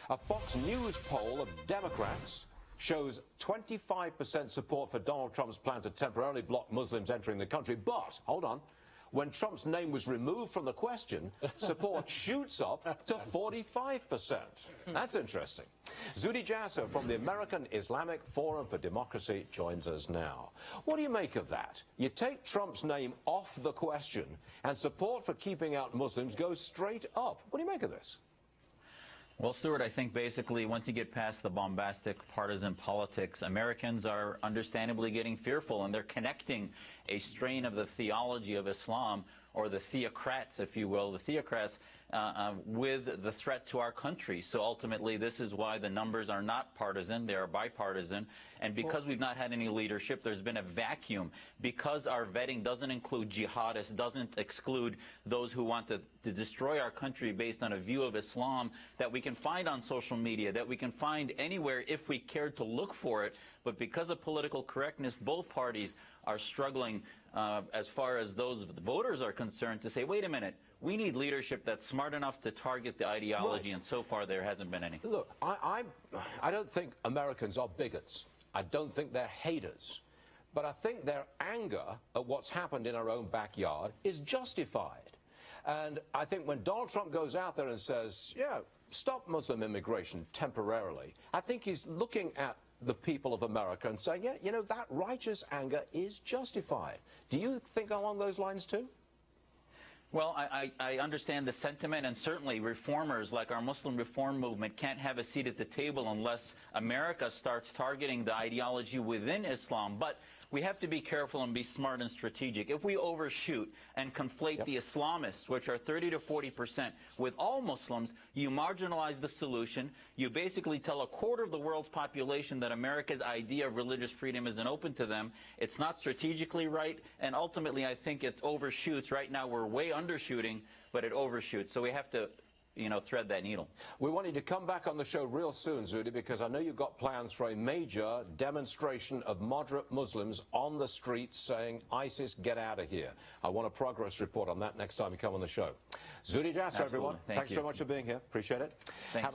A Fox News poll of Democrats shows 25% support for Donald Trump's plan to temporarily block Muslims entering the country. But, hold on, when Trump's name was removed from the question, support shoots up to 45%. That's interesting. Zuhdi Jasser from the American Islamic Forum for Democracy joins us now. What do you make of that? You take Trump's name off the question, and support for keeping out Muslims goes straight up. What do you make of this? Well, Stuart, I think basically once you get past the bombastic partisan politics, Americans are understandably getting fearful, and they're connecting a strain of the theology of Islam, or the theocrats, if you will, the theocrats, with the threat to our country. So ultimately, this is why the numbers are not partisan, they are bipartisan. And because we've not had any leadership, there's been a vacuum. Because our vetting doesn't include jihadists, doesn't exclude those who want to destroy our country based on a view of Islam that we can find on social media, that we can find anywhere if we cared to look for it. But because of political correctness, both parties are struggling as far as those voters are concerned to say, wait a minute, we need leadership that's smart enough to target the ideology, right. And so far there hasn't been any. Look, I don't think Americans are bigots. I don't think they're haters. But I think their anger at what's happened in our own backyard is justified. And I think when Donald Trump goes out there and says, yeah, stop Muslim immigration temporarily, I think he's looking at the people of America and saying, yeah, you know, that righteous anger is justified. Do you think along those lines too? Well, I understand the sentiment, and certainly reformers like our Muslim reform movement can't have a seat at the table unless America starts targeting the ideology within Islam. But we have to be careful and be smart and strategic. If we overshoot and conflate the Islamists, which are 30 to 40%, with all Muslims, you marginalize the solution. You basically tell a quarter of the world's population that America's idea of religious freedom isn't open to them. It's not strategically right, and ultimately I think it overshoots. Right now we're way undershooting, but it overshoots. So we have to, you know, thread that needle. We want you to come back on the show real soon, Zuhdi, because I know you've got plans for a major demonstration of moderate Muslims on the streets saying, ISIS, get out of here. I want a progress report on that next time you come on the show. Zuhdi Jasser, everyone. Thanks so much for being here. Appreciate it. Thanks,